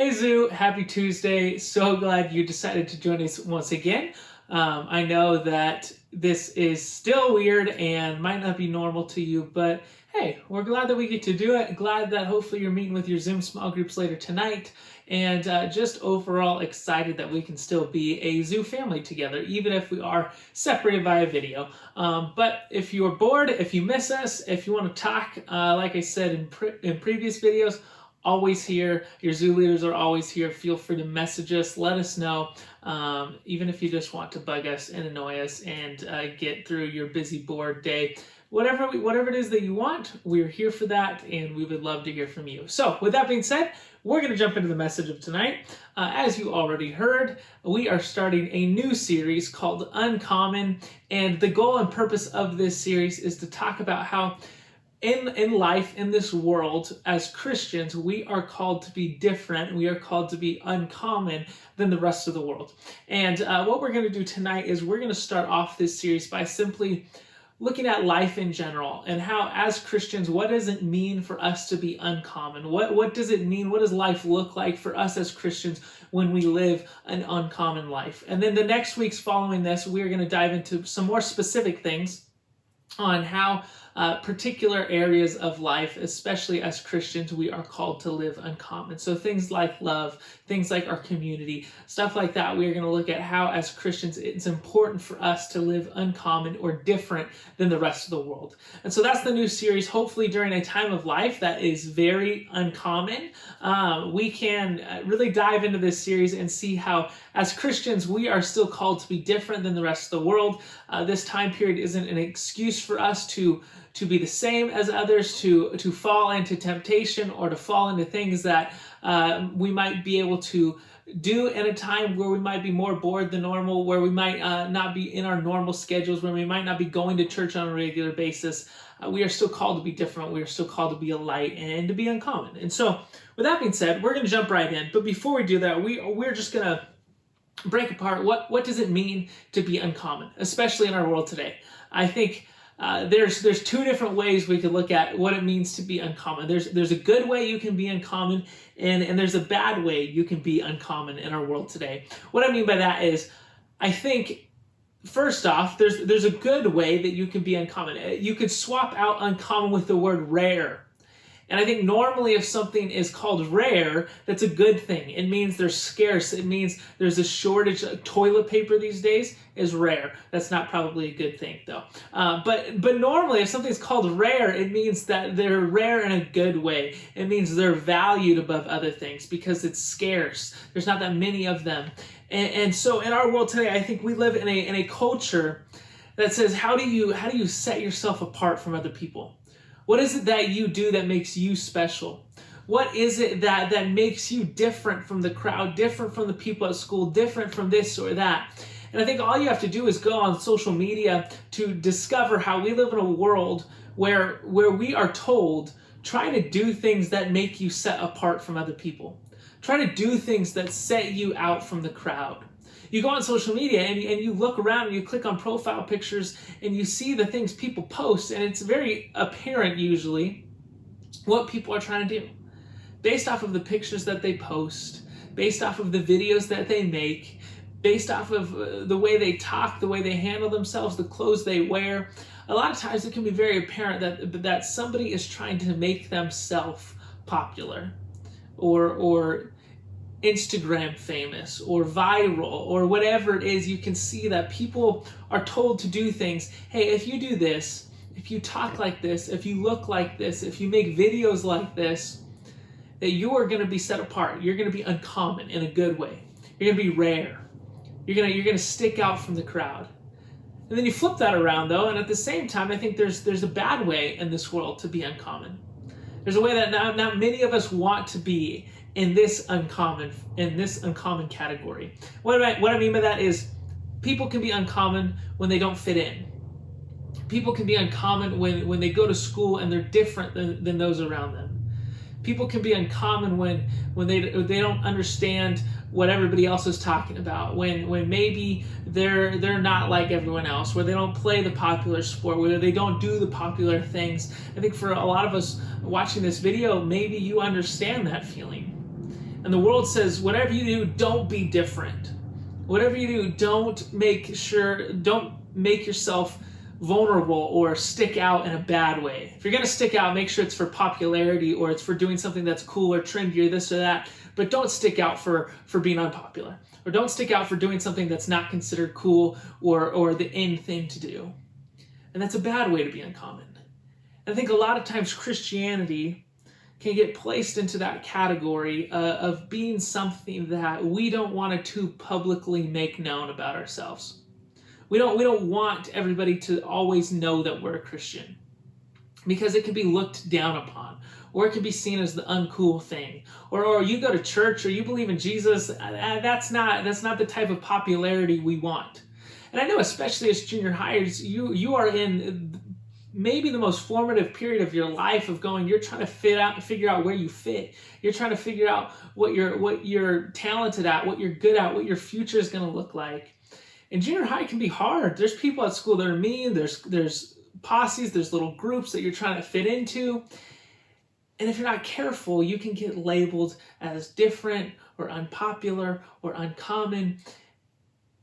Hey Zoo, happy Tuesday. So glad you decided to join us once again. I know that this is still weird and might not be normal to you, but hey, we're glad that we get to do it. Glad that hopefully you're meeting with your Zoom small groups later tonight, and just overall excited that we can still be a Zoo family together, even if we are separated by a video. But if you're bored, if you miss us, if you want to talk, like I said in previous videos, always here. Your zoo leaders are always here. Feel free to message us, let us know, even if you just want to bug us and annoy us and get through your busy, bored day. Whatever it is that you want, we're here for that, and we would love to hear from you. So, with that being said, we're going to jump into the message of tonight. As you already heard, we are starting a new series called Uncommon, and the goal and purpose of this series is to talk about how in life, in this world, as Christians, we are called to be different. We are called to be uncommon than the rest of the world. And what we're going to do tonight is we're going to start off this series by simply looking at life in general and how, as Christians, what does it mean for us to be uncommon? What does it mean? What does life look like for us as Christians when we live an uncommon life? And then the next weeks following this, we're going to dive into some more specific things on how particular areas of life, especially as Christians, we are called to live uncommon. So things like love, things like our community, stuff like that, we are going to look at how, as Christians, it's important for us to live uncommon or different than the rest of the world. And so that's the new series. Hopefully during a time of life that is very uncommon, we can really dive into this series and see how, as Christians, we are still called to be different than the rest of the world. This time period isn't an excuse for us to be the same as others, to fall into temptation or to fall into things that we might be able to do in a time where we might be more bored than normal, where we might not be in our normal schedules, where we might not be going to church on a regular basis. We are still called to be different. We are still called to be a light and to be uncommon. And so, with that being said, we're going to jump right in. But before we do that, we're just going to break apart what does it mean to be uncommon, especially in our world today. I think there's two different ways we could look at what it means to be uncommon. There's a good way you can be uncommon, and there's a bad way you can be uncommon in our world today. What I mean by that is, I think first off, there's a good way that you can be uncommon. You could swap out uncommon with the word rare. And I think normally if something is called rare, that's a good thing. It means they're scarce. It means there's a shortage. Toilet paper these days is rare. That's not probably a good thing though. But normally if something's called rare, it means that they're rare in a good way. It means they're valued above other things because it's scarce. There's not that many of them. And so in our world today, I think we live in a culture that says, how do you set yourself apart from other people? What is it that you do that makes you special? What is it that makes you different from the crowd, different from the people at school, different from this or that? And I think all you have to do is go on social media to discover how we live in a world where we are told, try to do things that make you set apart from other people. Try to do things that set you out from the crowd. You go on social media and you look around and you click on profile pictures and you see the things people post, and it's very apparent usually what people are trying to do. Based off of the pictures that they post, based off of the videos that they make, based off of the way they talk, the way they handle themselves, the clothes they wear, a lot of times it can be very apparent that somebody is trying to make themselves popular or Instagram famous or viral or whatever it is. You can see that people are told to do things. Hey, if you do this, if you talk like this, if you look like this, if you make videos like this, that you are going to be set apart. You're going to be uncommon in a good way. You're going to be rare. You're going to stick out from the crowd. And then you flip that around though, and at the same time, I think there's a bad way in this world to be uncommon. There's a way that not many of us want to be in this uncommon category. What I mean by that is, people can be uncommon when they don't fit in. People can be uncommon when they go to school and they're different than those around them. People can be uncommon when they don't understand what everybody else is talking about, when maybe they're not like everyone else, where they don't play the popular sport, where they don't do the popular things. I think for a lot of us watching this video, maybe you understand that feeling. And the world says, whatever you do, don't be different. Whatever you do, don't make yourself vulnerable or stick out in a bad way. If you're going to stick out, make sure it's for popularity or it's for doing something that's cool or trendy or this or that. But don't stick out for being unpopular. Or don't stick out for doing something that's not considered cool or the in thing to do. And that's a bad way to be uncommon. And I think a lot of times Christianity can get placed into that category of being something that we don't want to too publicly make known about ourselves. We don't want everybody to always know that we're a Christian, because it can be looked down upon, or it can be seen as the uncool thing, or you go to church or you believe in Jesus. That's not the type of popularity we want. And I know, especially as junior hires, you are in maybe the most formative period of your life of going, you're trying to figure out where you fit. You're trying to figure out what you're talented at, what you're good at, what your future is going to look like. And junior high can be hard. There's people at school that are mean. There's posses, there's little groups that you're trying to fit into. And if you're not careful, you can get labeled as different or unpopular or uncommon.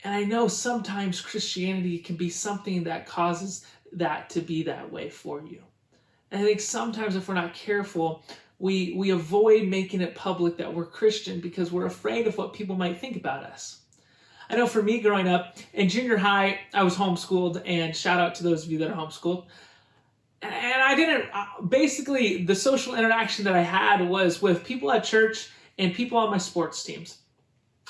And I know sometimes Christianity can be something that causes that to be that way for you. And I think sometimes if we're not careful, we avoid making it public that we're Christian because we're afraid of what people might think about us. I know for me growing up in junior high, I was homeschooled, and shout out to those of you that are homeschooled. And I didn't, basically the social interaction that I had was with people at church and people on my sports teams.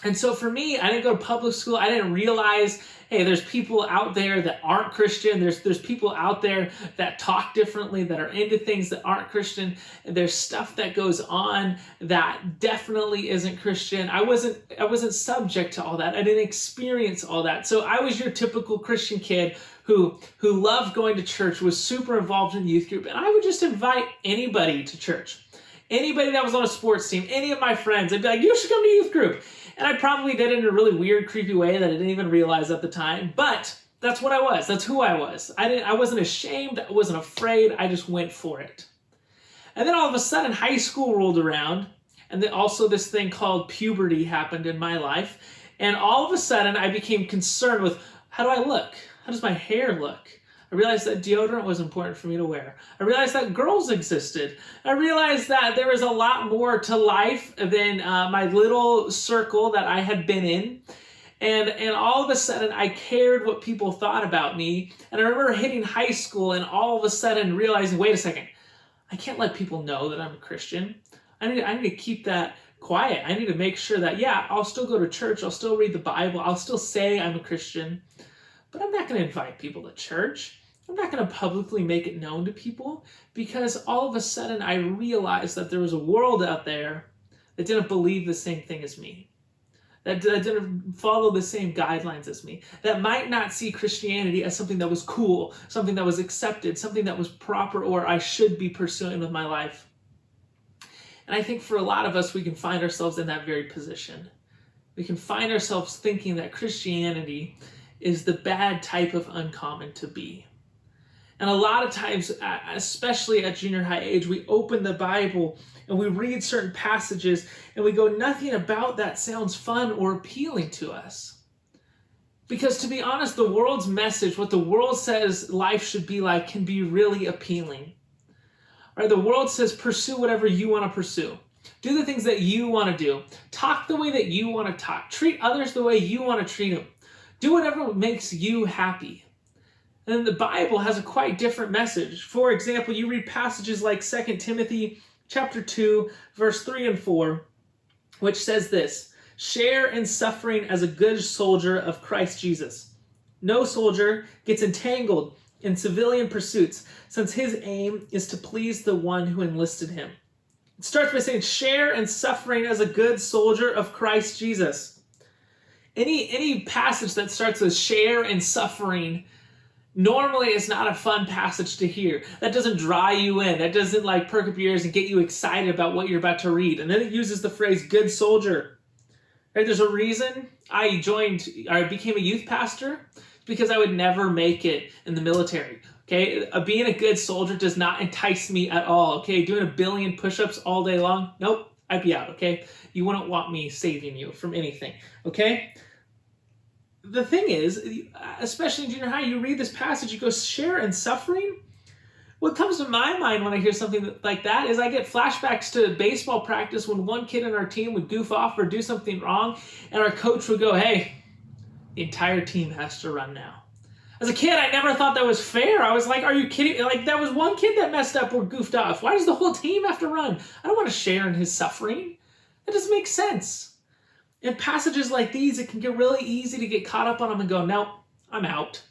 And so for me, I didn't go to public school. I didn't realize, hey, there's people out there that aren't Christian. There's people out there that talk differently, that are into things that aren't Christian. There's stuff that goes on that definitely isn't Christian. I wasn't subject to all that. I didn't experience all that. So I was your typical Christian kid who loved going to church, was super involved in youth group, and I would just invite anybody to church. Anybody that was on a sports team, any of my friends, I'd be like, you should come to youth group. And I probably did it in a really weird, creepy way that I didn't even realize at the time. But that's what I was. That's who I was. I wasn't ashamed. I wasn't afraid. I just went for it. And then all of a sudden, high school rolled around. And then also this thing called puberty happened in my life. And all of a sudden, I became concerned with, how do I look? How does my hair look? I realized that deodorant was important for me to wear. I realized that girls existed. I realized that there was a lot more to life than my little circle that I had been in. And all of a sudden, I cared what people thought about me. And I remember hitting high school and all of a sudden realizing, wait a second, I can't let people know that I'm a Christian. I need to keep that quiet. I need to make sure that, yeah, I'll still go to church. I'll still read the Bible. I'll still say I'm a Christian. But I'm not going to invite people to church. I'm not going to publicly make it known to people, because all of a sudden I realized that there was a world out there that didn't believe the same thing as me, that didn't follow the same guidelines as me, that might not see Christianity as something that was cool, something that was accepted, something that was proper or I should be pursuing with my life. And I think for a lot of us, we can find ourselves in that very position. We can find ourselves thinking that Christianity is the bad type of uncommon to be. And a lot of times, especially at junior high age, we open the Bible and we read certain passages and we go, nothing about that sounds fun or appealing to us. Because to be honest, the world's message, what the world says life should be like, can be really appealing. Right? The world says pursue whatever you want to pursue. Do the things that you want to do. Talk the way that you want to talk. Treat others the way you want to treat them. Do whatever makes you happy. And the Bible has a quite different message. For example, you read passages like 2 Timothy chapter 2, verse 3 and 4, which says this: share in suffering as a good soldier of Christ Jesus. No soldier gets entangled in civilian pursuits, since his aim is to please the one who enlisted him. It starts by saying, share in suffering as a good soldier of Christ Jesus. Any passage that starts with share in suffering normally is not a fun passage to hear. That doesn't draw you in. That doesn't perk up your ears and get you excited about what you're about to read. And then it uses the phrase good soldier. Right? There's a reason I became a youth pastor, because I would never make it in the military. Okay, being a good soldier does not entice me at all. Okay, doing 1 billion push-ups all day long, nope, I'd be out, okay? You wouldn't want me saving you from anything, okay? The thing is, especially in junior high, you read this passage, you go, share in suffering? What comes to my mind when I hear something like that is I get flashbacks to baseball practice when one kid in our team would goof off or do something wrong, and our coach would go, hey, the entire team has to run now. As a kid, I never thought that was fair. I was like, are you kidding? Like, that was one kid that messed up or goofed off. Why does the whole team have to run? I don't want to share in his suffering. That doesn't make sense. In passages like these, it can get really easy to get caught up on them and go, no, I'm out.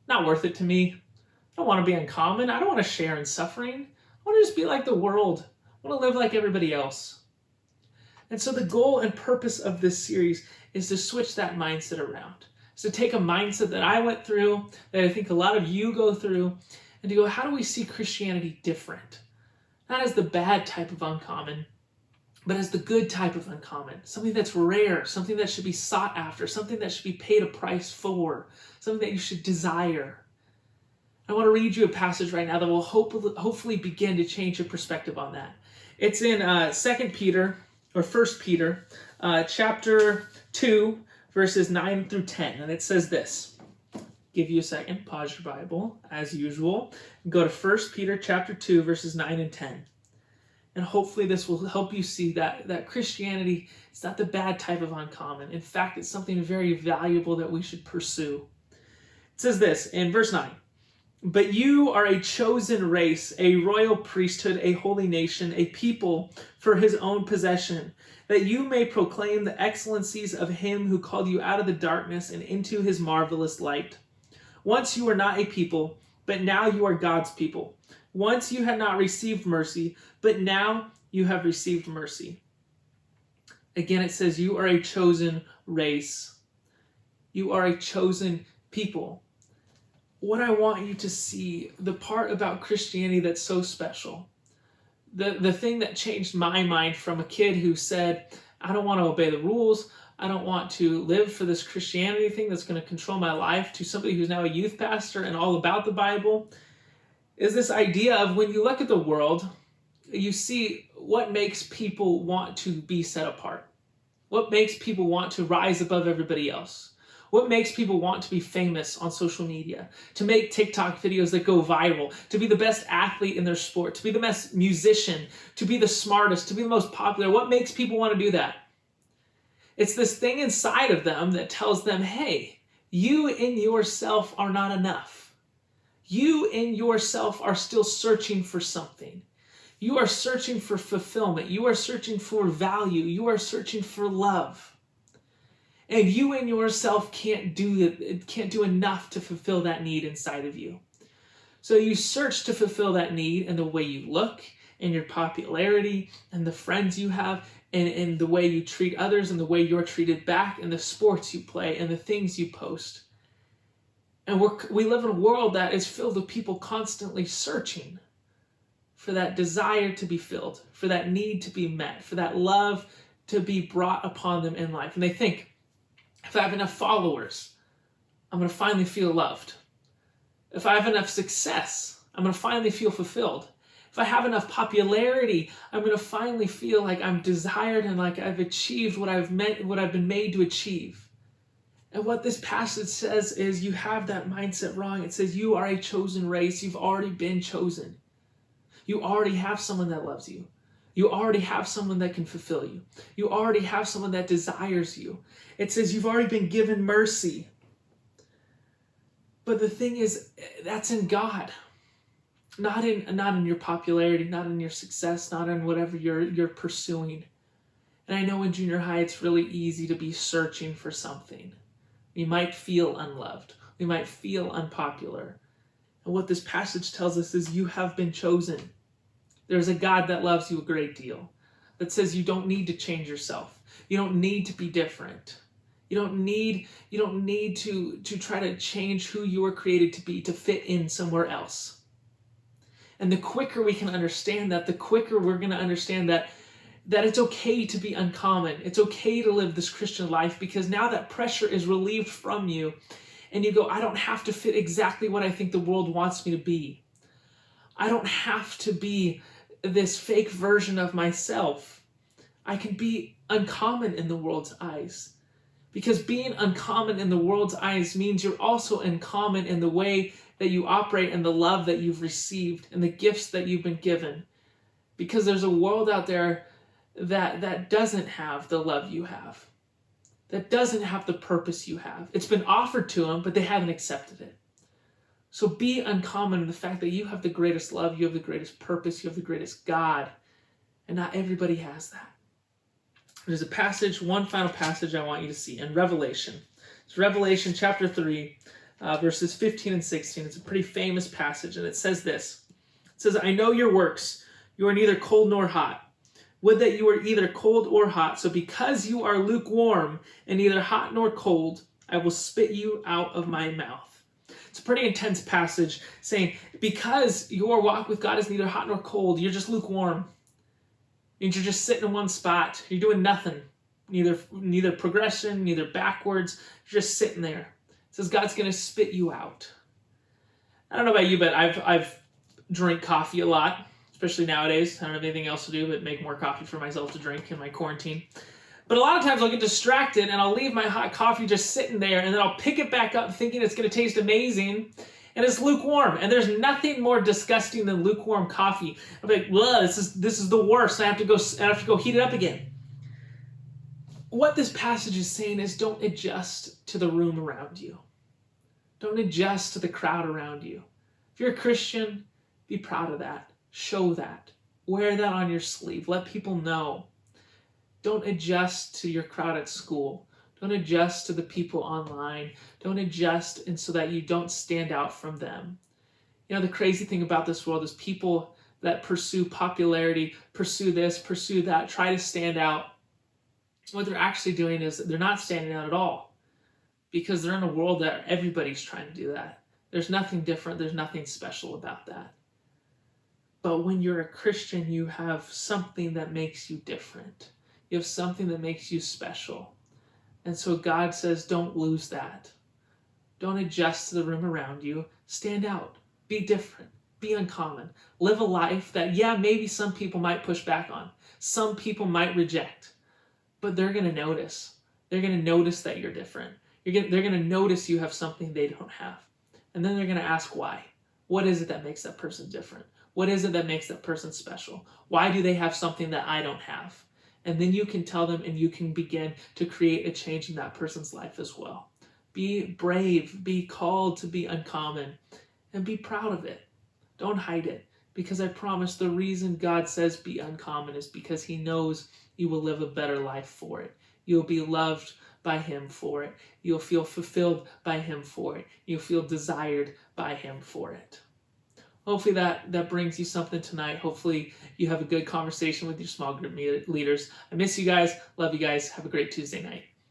Not worth it to me. I don't want to be uncommon. I don't want to share in suffering. I want to just be like the world. I want to live like everybody else. And so the goal and purpose of this series is to switch that mindset around. So take a mindset that I went through, that I think a lot of you go through, and to go, how do we see Christianity different? Not as the bad type of uncommon, but as the good type of uncommon. Something that's rare, something that should be sought after, something that should be paid a price for, something that you should desire. I want to read you a passage right now that will hopefully begin to change your perspective on that. It's in 2 Peter, or 1 Peter, chapter 2, verses 9 through 10. And it says this. Give you a second, pause your Bible, as usual, and go to 1 Peter chapter 2, verses 9 and 10. And hopefully this will help you see that Christianity is not the bad type of uncommon. In fact, it's something very valuable that we should pursue. It says this in verse 9. But you are a chosen race, a royal priesthood, a holy nation, a people for his own possession, that you may proclaim the excellencies of him who called you out of the darkness and into his marvelous light. Once you were not a people, but now you are God's people. Once you had not received mercy, but now you have received mercy. Again, it says you are a chosen race. You are a chosen people. What I want you to see, the part about Christianity that's so special, the thing that changed my mind from a kid who said, I don't want to obey the rules, I don't want to live for this Christianity thing that's going to control my life, to somebody who's now a youth pastor and all about the Bible, is this idea of when you look at the world, you see what makes people want to be set apart. What makes people want to rise above everybody else? What makes people want to be famous on social media, to make TikTok videos that go viral, to be the best athlete in their sport, to be the best musician, to be the smartest, to be the most popular? What makes people want to do that? It's this thing inside of them that tells them, hey, you in yourself are not enough. You in yourself are still searching for something. You are searching for fulfillment. You are searching for value. You are searching for love. And you in yourself can't do enough to fulfill that need inside of you. So you search to fulfill that need in the way you look, in your popularity, and the friends you have, and in the way you treat others, and the way you're treated back, and the sports you play, and the things you post. And we live in a world that is filled with people constantly searching for that desire to be filled, for that need to be met, for that love to be brought upon them in life. And they think, if I have enough followers, I'm going to finally feel loved. If I have enough success, I'm going to finally feel fulfilled. If I have enough popularity, I'm going to finally feel like I'm desired and like I've achieved what I've been made to achieve. And what this passage says is you have that mindset wrong. It says you are a chosen race. You've already been chosen. You already have someone that loves you. You already have someone that can fulfill you. You already have someone that desires you. It says you've already been given mercy. But the thing is, that's in God. Not in your popularity, not in your success, not in whatever you're pursuing. And I know in junior high, it's really easy to be searching for something. We might feel unloved. We might feel unpopular. And what this passage tells us is you have been chosen. There's a God that loves you a great deal, that says you don't need to change yourself. You don't need to be different. You don't need to try to change who you were created to be to fit in somewhere else. And the quicker we can understand that, the quicker we're going to understand that it's okay to be uncommon. It's okay to live this Christian life, because now that pressure is relieved from you and you go, I don't have to fit exactly what I think the world wants me to be. I don't have to be this fake version of myself. I can be uncommon in the world's eyes. Because being uncommon in the world's eyes means you're also uncommon in the way that you operate and the love that you've received and the gifts that you've been given. Because there's a world out there that doesn't have the love you have, that doesn't have the purpose you have. It's been offered to them, but they haven't accepted it. So be uncommon in the fact that you have the greatest love, you have the greatest purpose, you have the greatest God, and not everybody has that. There's a passage, one final passage I want you to see in Revelation. It's Revelation chapter 3, verses 15 and 16. It's a pretty famous passage, and it says this. It says, I know your works. You are neither cold nor hot. Would that you were either cold or hot. So because you are lukewarm and neither hot nor cold, I will spit you out of my mouth. It's a pretty intense passage saying, because your walk with God is neither hot nor cold, you're just lukewarm. And you're just sitting in one spot. You're doing nothing. Neither progression, neither backwards. You're just sitting there. It says God's going to spit you out. I don't know about you, but I've drank coffee a lot, especially nowadays. I don't have anything else to do but make more coffee for myself to drink in my quarantine. But a lot of times I'll get distracted and I'll leave my hot coffee just sitting there, and then I'll pick it back up thinking it's going to taste amazing. And it's lukewarm, and there's nothing more disgusting than lukewarm coffee. I'm like, well, this is the worst. I have to go heat it up again. What this passage is saying is, don't adjust to the room around you. Don't adjust to the crowd around you. If you're a Christian, be proud of that. Show that. Wear that on your sleeve. Let people know. Don't adjust to your crowd at school. Don't adjust to the people online. Don't adjust and so that you don't stand out from them. You know, the crazy thing about this world is people that pursue popularity, pursue this, pursue that, try to stand out. What they're actually doing is they're not standing out at all, because they're in a world that everybody's trying to do that. There's nothing different. There's nothing special about that. But when you're a Christian, you have something that makes you different. You have something that makes you special. And so God says, don't lose that. Don't adjust to the room around you. Stand out. Be different. Be uncommon. Live a life that, yeah, maybe some people might push back on. Some people might reject. But they're going to notice. They're going to notice that you're different. They're going to notice you have something they don't have. And then they're going to ask why. What is it that makes that person different? What is it that makes that person special? Why do they have something that I don't have? And then you can tell them, and you can begin to create a change in that person's life as well. Be brave, be called to be uncommon, and be proud of it. Don't hide it, because I promise the reason God says be uncommon is because he knows you will live a better life for it. You'll be loved by him for it. You'll feel fulfilled by him for it. You'll feel desired by him for it. Hopefully that brings you something tonight. Hopefully you have a good conversation with your small group leaders. I miss you guys. Love you guys. Have a great Tuesday night.